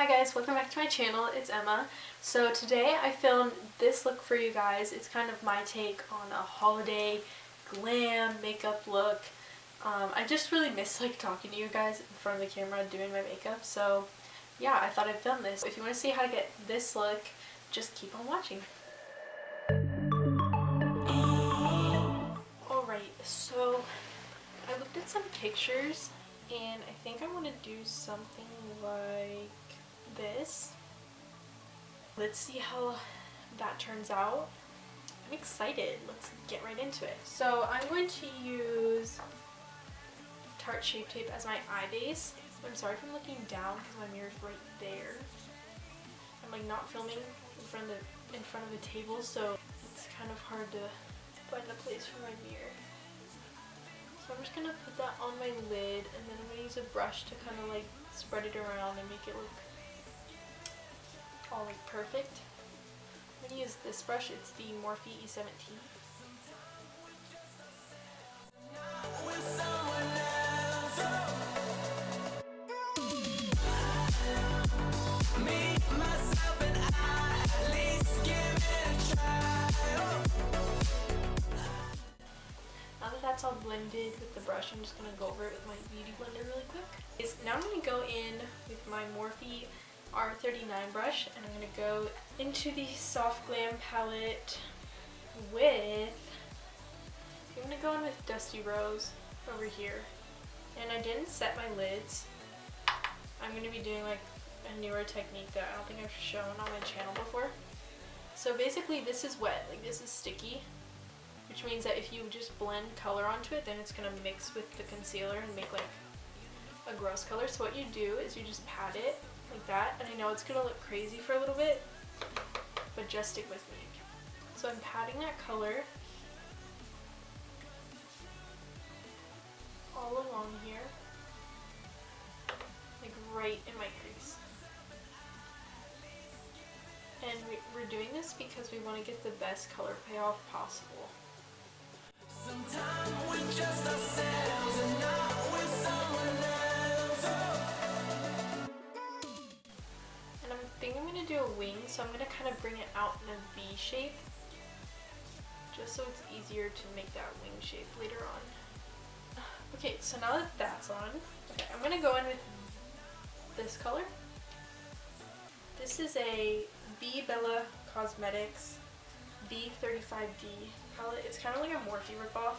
Hi guys, welcome back to my channel. It's Emma. So today I filmed this look for you guys. It's kind of my take on a holiday glam makeup look. I just really miss talking to you guys in front of the camera doing my makeup. So yeah, I thought I'd film this. If you want to see how to get this look, just keep on watching. Alright, so I looked at some pictures and I think I want to do something like this. Let's see how that turns out. I'm excited. Let's get right into it. So I'm going to use Tarte Shape Tape as my eye base. I'm sorry if I'm looking down because my mirror's right there. I'm not filming in front of the table, so it's kind of hard to find a place for my mirror. So I'm just going to put that on my lid, and then I'm going to use a brush to kind of spread it around and make it look all perfect. I'm going to use this brush. It's the Morphe E17. Now that that's all blended with the brush, I'm just going to go over it with my beauty blender really quick. Now I'm going to go in with my Morphe R39 brush, and I'm going to go into the Soft Glam palette with, I'm going to go in with Dusty Rose over here. And I didn't set my lids. I'm going to be doing a newer technique that I don't think I've shown on my channel before. So basically this is wet, this is sticky, which means that if you just blend color onto it, then it's going to mix with the concealer and make a gross color. So what you do is you just pat it like that, and I know it's going to look crazy for a little bit, but just stick with me. So I'm patting that color all along here, right in my crease. And we're doing this because we want to get the best color payoff possible. Sometimes we're just ourselves and not with someone else. And I think I'm going to do a wing, so I'm going to kind of bring it out in a V shape, just so it's easier to make that wing shape later on. Okay, so now that that's on, I'm going to go in with this color. This is a B Bella Cosmetics B35D palette. It's kind of like a Morphe ripoff,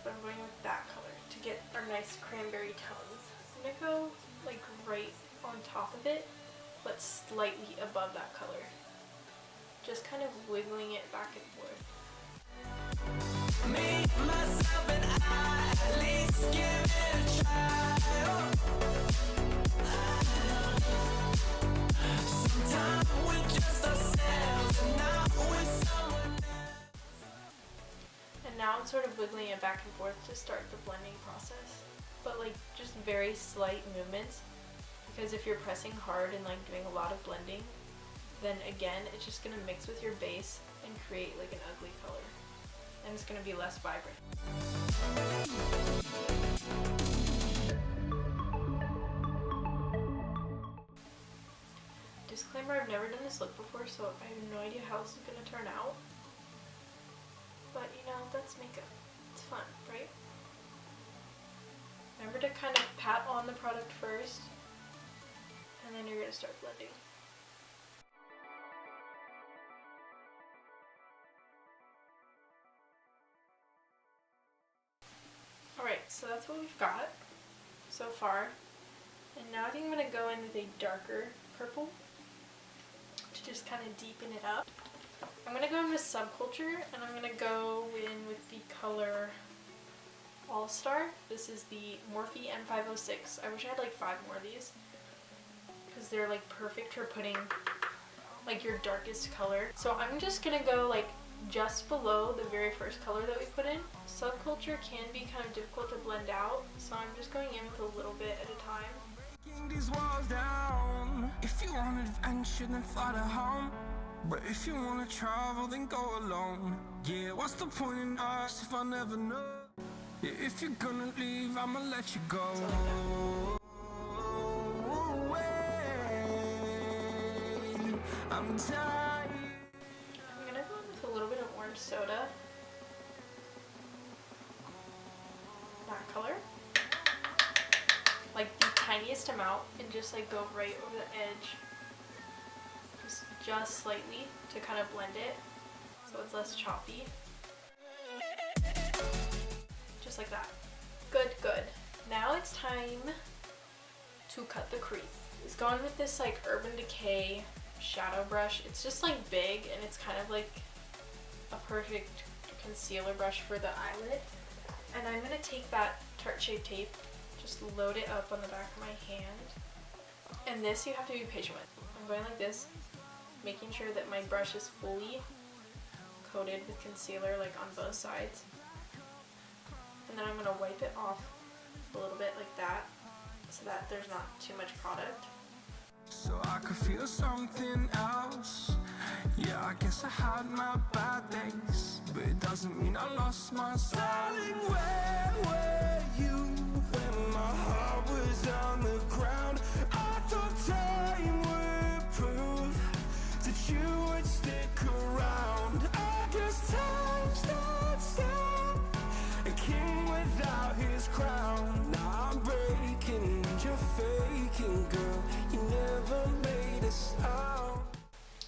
but I'm going with that color to get our nice cranberry tones. I'm going to go right on top of it, but slightly above that color. Just kind of wiggling it back and forth. Me, myself, and I, at least give it a try. Sometimes we're just ourselves and not with someone else. And now I'm sort of wiggling it back and forth to start the blending process. But just very slight movements, because if you're pressing hard and doing a lot of blending, then again it's just going to mix with your base and create an ugly color. And it's going to be less vibrant. Disclaimer, I've never done this look before, so I have no idea how this is going to turn out. But that's makeup. It's fun, right? Remember to kind of pat on the product first, and then you're going to start blending. Alright, so that's what we've got so far. And now I think I'm going to go in with a darker purple to just kind of deepen it up. I'm going to go in with Subculture, and I'm going to go in with the color All Star. This is the Morphe M506. I wish I had 5 more of these, because they're perfect for putting your darkest color. So I'm just going to go just below the very first color that we put in. Subculture can be kind of difficult to blend out, so I'm just going in with a little bit at a time. These walls down. If you want adventure, then fly to home. But if you want to travel, then go alone. Yeah, what's the point in us if I never know? Yeah, if you're gonna leave, I'ma let you go. I'm tired. I'm gonna go in with a little bit of orange soda. That color. Like the tiniest amount, and just like go right over the edge. Just slightly to kind of blend it so it's less choppy. Just like that. Good, good. Now it's time to cut the crease. It's going with this like Urban Decay shadow brush. It's just like big, and it's kind of like a perfect concealer brush for the eyelid. And I'm gonna take that Tarte Shape Tape, just load it up on the back of my hand. And this you have to be patient with. I'm going like this, making sure that my brush is fully coated with concealer like on both sides. And then I'm gonna wipe it off a little bit like that, so that there's not too much product. So I could feel something else. Yeah, I guess I had my bad days, but it doesn't mean I lost my soul. Darling, where were you when my heart was on the ground? I thought time would prove that you would stick around. I guess time stood still, a king without his crown. Now I'm breaking and you're faking, girl. You never made a sound.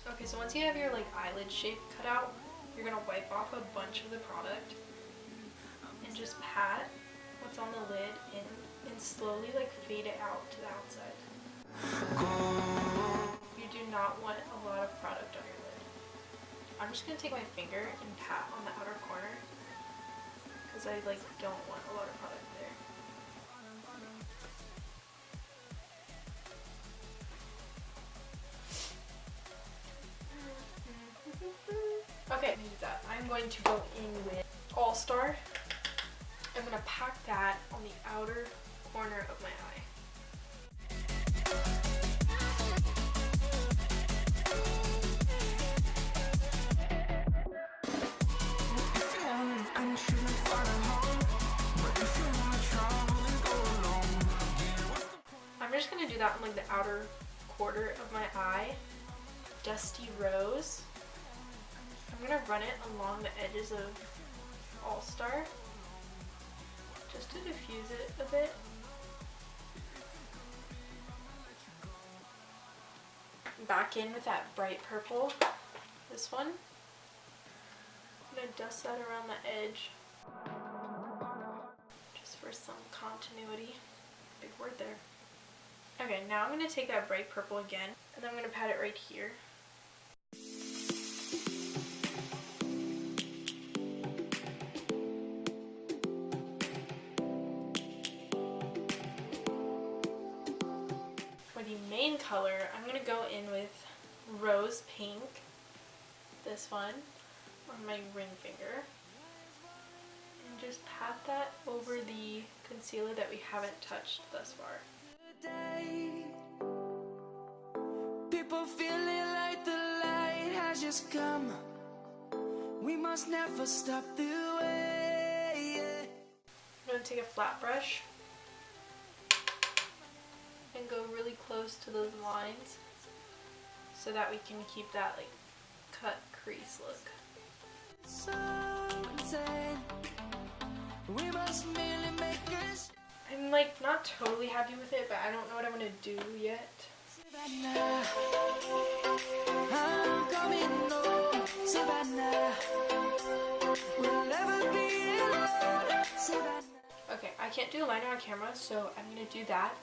Okay, so once you have your like eyelid shape cut out, you're gonna wipe off a bunch of the product and just pat what's on the lid in and slowly like fade it out to the outside. You do not want a lot of product on your lid. I'm just gonna take my finger and pat on the outer corner because I like don't want a lot of product there. Okay, I'm going to go in with All Star. I'm going to pack that on the outer corner of my eye. I'm just going to do that on like the outer quarter of my eye. Dusty Rose. I'm going to run it along the edges of All Star just to diffuse it a bit. Back in with that bright purple, this one. I'm going to dust that around the edge just for some continuity. Big word there. Okay, now I'm going to take that bright purple again, and then I'm going to pat it right here. For the main color, I'm going to go in with Rose Pink, this one, on my ring finger, and just pat that over the concealer that we haven't touched thus far. People feeling like the light has just come. We must never stop the way. I'm going to take a flat brush and go really close to those lines so that we can keep that like cut crease look. So insane. We must merely make us. I'm like not totally happy with it, but I don't know what I'm going to do yet. Savannah, I'm coming home. Savannah, we'll never be alone. Savannah. Okay, I can't do liner on camera, so I'm going to do that,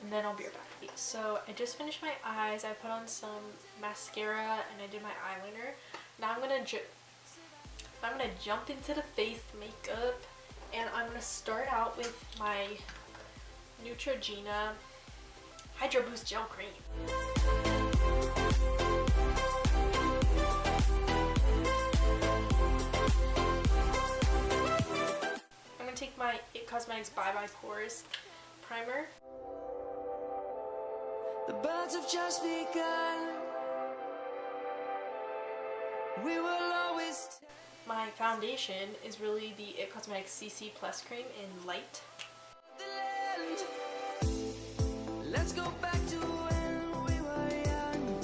and then I'll be right back. So I just finished my eyes, I put on some mascara, and I did my eyeliner. Now I'm going to jump into the face makeup, and I'm going to start out with my Neutrogena Hydro Boost Gel Cream. I'm going to take my It Cosmetics Bye Bye Pores primer. The birds have just begun. We will always. My foundation is really the It Cosmetics CC Plus Cream in Light. Let's go back to when we were young.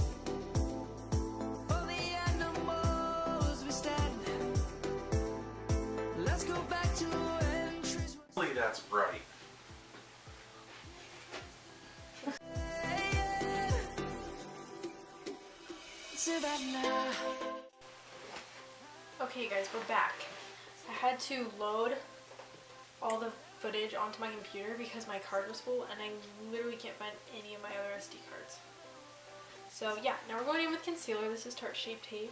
Okay guys, we're back. I had to load all the footage onto my computer because my card was full and I literally can't find any of my other SD cards. So yeah, now we're going in with concealer. This is Tarte Shape Tape.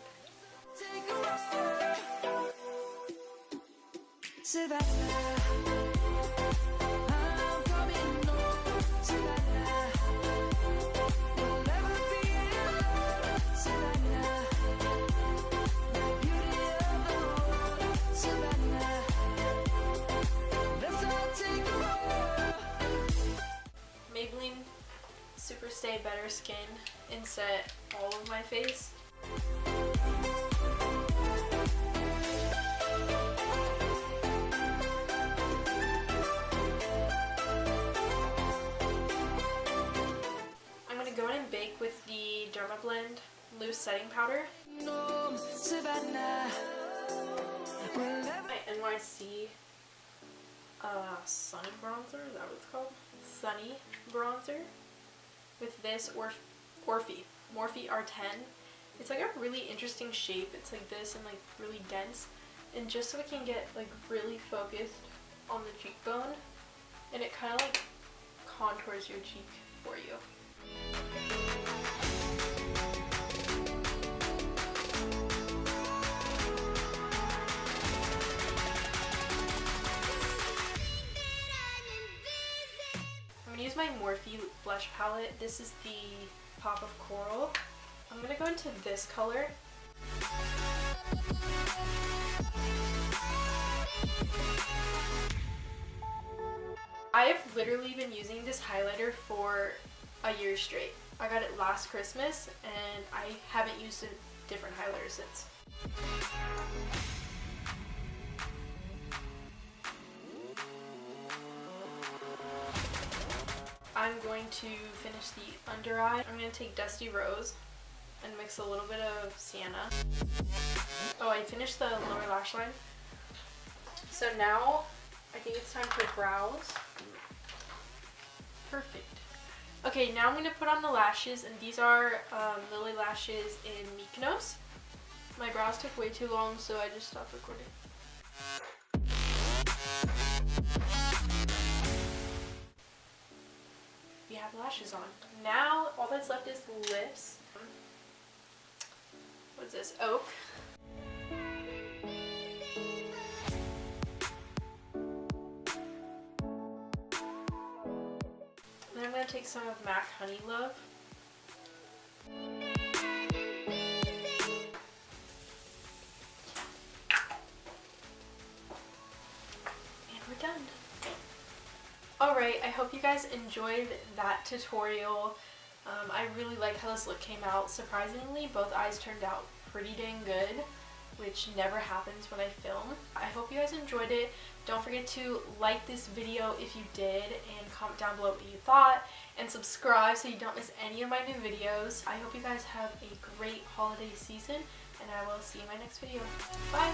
Maybelline Super Stay Better Skin and set all of my face. I'm going to go in and bake with the Derma Blend Loose Setting Powder. My NYC Sunny Bronzer, is that what it's called? Sunny Bronzer. With this Morphe R10. It's like a really interesting shape. It's like this and like really dense. And just so it can get like really focused on the cheekbone. And it kind of like contours your cheek for you. I'm going to use my Morphe blush palette. This is the Pop of Coral. I'm going to go into this color. I have literally been using this highlighter for a year straight. I got it last Christmas and I haven't used a different highlighter since. I'm going to finish the under eye. I'm going to take Dusty Rose and mix a little bit of Sienna. Oh, I finished the lower lash line. So now I think it's time for brows. Perfect. Okay, now I'm going to put on the lashes, and these are Lily Lashes in Mykonos. My brows took way too long, so I just stopped recording. We have lashes on. Now, all that's left is lips. What is this? Oak. Then I'm going to take some of MAC Honey Love. And we're done. Alright, I hope you guys enjoyed that tutorial. I really like how this look came out. Surprisingly, both eyes turned out pretty dang good, which never happens when I film. I hope you guys enjoyed it. Don't forget to like this video if you did, and comment down below what you thought, and subscribe so you don't miss any of my new videos. I hope you guys have a great holiday season, and I will see you in my next video. Bye!